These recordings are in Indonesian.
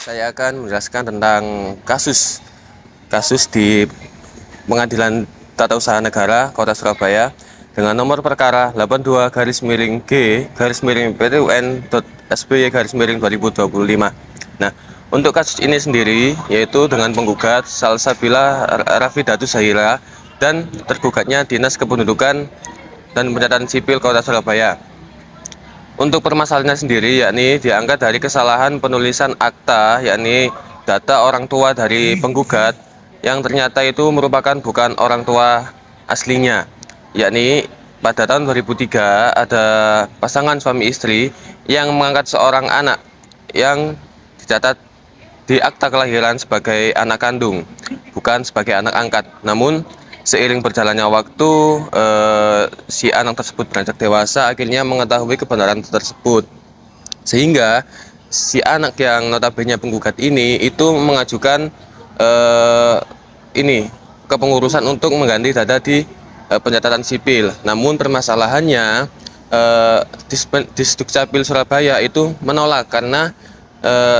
Saya akan menjelaskan tentang kasus di Pengadilan Tata Usaha Negara Kota Surabaya dengan nomor perkara 82 garis miring G garis miring PTUN.SBY garis miring 2025. Nah, untuk kasus ini sendiri yaitu dengan penggugat Salsabila Rafidatus Zahira dan tergugatnya Dinas Kependudukan dan Pencatatan Sipil Kota Surabaya. Untuk permasalahannya sendiri yakni diangkat dari kesalahan penulisan akta yakni data orang tua dari penggugat yang ternyata itu merupakan bukan orang tua aslinya, yakni pada tahun 2003 ada pasangan suami istri yang mengangkat seorang anak yang dicatat di akta kelahiran sebagai anak kandung, bukan sebagai anak angkat. Namun seiring berjalannya waktu, si anak tersebut beranjak dewasa, akhirnya mengetahui kebenaran tersebut. Sehingga si anak yang notabene penggugat ini itu mengajukan ini kepengurusan untuk mengganti data di pencatatan sipil. Namun permasalahannya Disdukcapil Surabaya itu menolak karena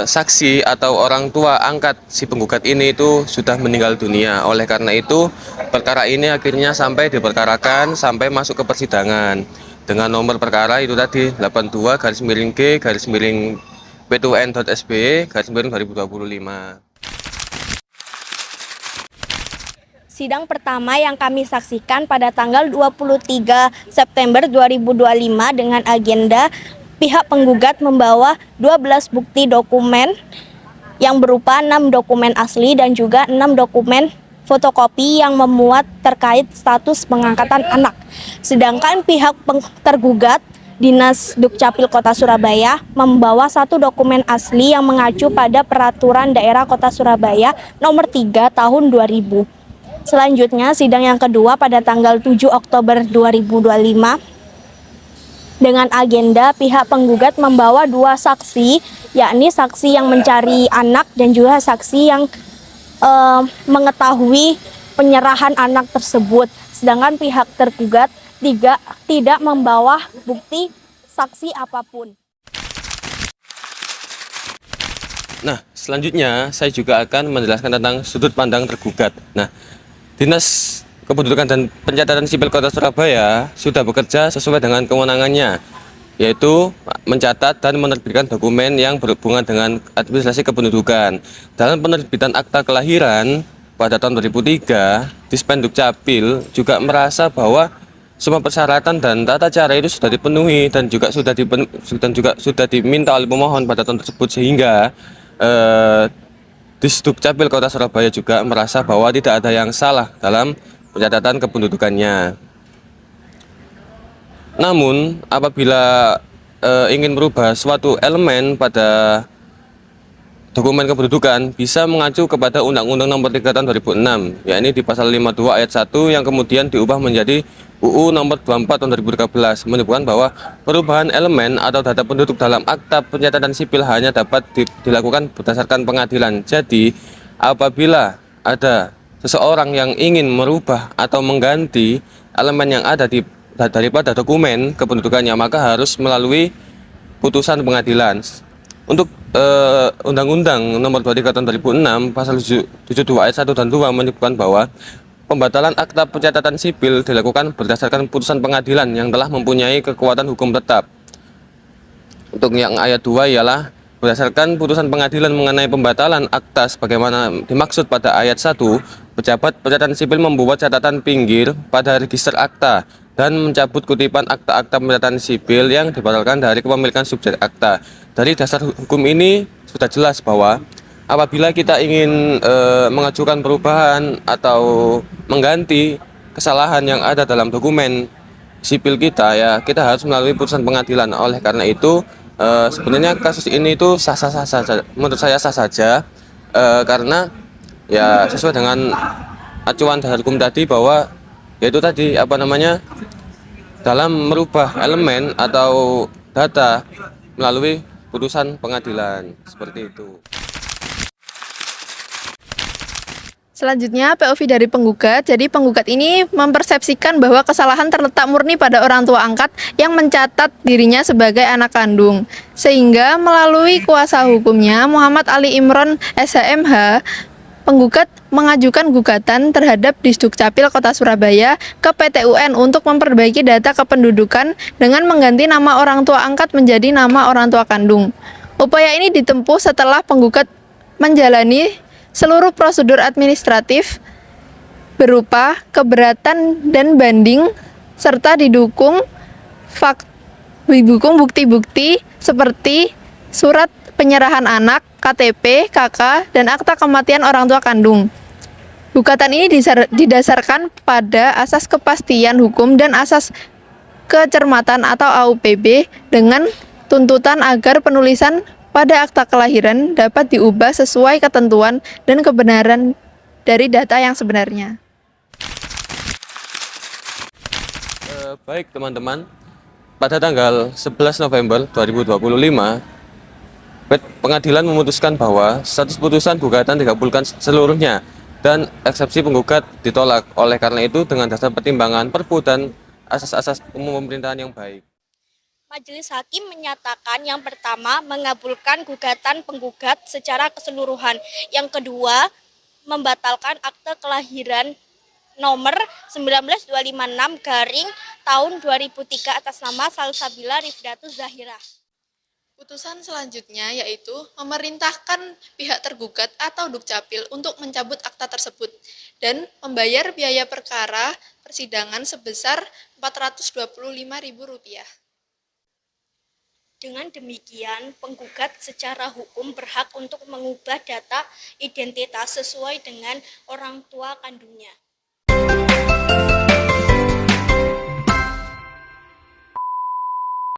saksi atau orang tua angkat si penggugat ini itu sudah meninggal dunia. Oleh karena itu, perkara ini akhirnya sampai diperkarakan sampai masuk ke persidangan dengan nomor perkara itu tadi 82 garis miring G garis miring P2N.SB garis miring 2025. Sidang pertama yang kami saksikan pada tanggal 23 September 2025 dengan agenda pihak penggugat membawa 12 bukti dokumen yang berupa 6 dokumen asli dan juga 6 dokumen fotokopi yang memuat terkait status pengangkatan anak. Sedangkan pihak tergugat Dinas Dukcapil Kota Surabaya membawa 1 dokumen asli yang mengacu pada Peraturan Daerah Kota Surabaya nomor 3 tahun 2000. Selanjutnya, sidang yang kedua pada tanggal 7 Oktober 2025 dengan agenda pihak penggugat membawa 2 saksi, yakni saksi yang mencari anak dan juga saksi yang mengetahui penyerahan anak tersebut. Sedangkan pihak tergugat tidak membawa bukti saksi apapun. Nah, selanjutnya saya juga akan menjelaskan tentang sudut pandang tergugat. Nah, Dinas Kependudukan dan Pencatatan Sipil Kota Surabaya sudah bekerja sesuai dengan kewenangannya, yaitu mencatat dan menerbitkan dokumen yang berhubungan dengan administrasi kependudukan. Dalam penerbitan akta kelahiran pada tahun 2003, Dispendukcapil juga merasa bahwa semua persyaratan dan tata cara itu sudah dipenuhi dan juga sudah diminta oleh pemohon pada tahun tersebut, sehingga Disdukcapil Kota Surabaya juga merasa bahwa tidak ada yang salah dalam pencatatan kependudukannya. Namun, apabila ingin merubah suatu elemen pada dokumen kependudukan, bisa mengacu kepada Undang-Undang Nomor 3 Tahun 2006, yakni di Pasal 52 Ayat 1 yang kemudian diubah menjadi UU Nomor 24 Tahun 2013, menyebutkan bahwa perubahan elemen atau data penduduk dalam akta pencatatan sipil hanya dapat dilakukan berdasarkan pengadilan. Jadi, apabila ada seseorang yang ingin merubah atau mengganti elemen yang ada daripada dokumen kependudukannya, maka harus melalui putusan pengadilan. Untuk Undang-Undang Nomor 23 Tahun 2006 Pasal 72 Ayat 1 dan 2 menyebutkan bahwa pembatalan akta pencatatan sipil dilakukan berdasarkan putusan pengadilan yang telah mempunyai kekuatan hukum tetap. Untuk yang ayat 2 ialah berdasarkan putusan pengadilan mengenai pembatalan akta sebagaimana dimaksud pada ayat 1, pejabat pencatatan sipil membuat catatan pinggir pada register akta dan mencabut kutipan akta-akta pencatatan sipil yang dibatalkan dari kepemilikan subjek akta. Dari dasar hukum ini sudah jelas bahwa apabila kita ingin mengajukan perubahan atau mengganti kesalahan yang ada dalam dokumen sipil kita, ya kita harus melalui putusan pengadilan. Oleh karena itu sebenarnya kasus ini itu sah-sah saja, menurut saya sah saja, karena ya sesuai dengan acuan dasar hukum tadi bahwa yaitu tadi dalam merubah elemen atau data melalui putusan pengadilan seperti itu. Selanjutnya, POV dari penggugat. Jadi penggugat ini mempersepsikan bahwa kesalahan terletak murni pada orang tua angkat yang mencatat dirinya sebagai anak kandung. Sehingga melalui kuasa hukumnya Muhammad Ali Imron SHMH, penggugat mengajukan gugatan terhadap Disdukcapil Kota Surabaya ke PT UN untuk memperbaiki data kependudukan dengan mengganti nama orang tua angkat menjadi nama orang tua kandung. Upaya ini ditempuh setelah penggugat menjalani seluruh prosedur administratif berupa keberatan dan banding serta didukung bukti-bukti seperti surat penyerahan anak, KTP, KK, dan akta kematian orang tua kandung. Gugatan ini didasarkan pada asas kepastian hukum dan asas kecermatan atau AUPB dengan tuntutan agar penulisan pada akta kelahiran dapat diubah sesuai ketentuan dan kebenaran dari data yang sebenarnya. Baik teman-teman, pada tanggal 11 November 2025, pengadilan memutuskan bahwa status putusan gugatan dikabulkan seluruhnya dan eksepsi penggugat ditolak. Oleh karena itu, dengan dasar pertimbangan Perpu dan asas-asas umum pemerintahan yang baik, Majelis Hakim menyatakan yang pertama mengabulkan gugatan penggugat secara keseluruhan. Yang kedua membatalkan akte kelahiran nomor 19256 garing tahun 2003 atas nama Salsabila Rifdatu Zahira. Putusan selanjutnya yaitu memerintahkan pihak tergugat atau Dukcapil untuk mencabut akta tersebut dan membayar biaya perkara persidangan sebesar Rp425.000. Dengan demikian, penggugat secara hukum berhak untuk mengubah data identitas sesuai dengan orang tua kandungnya.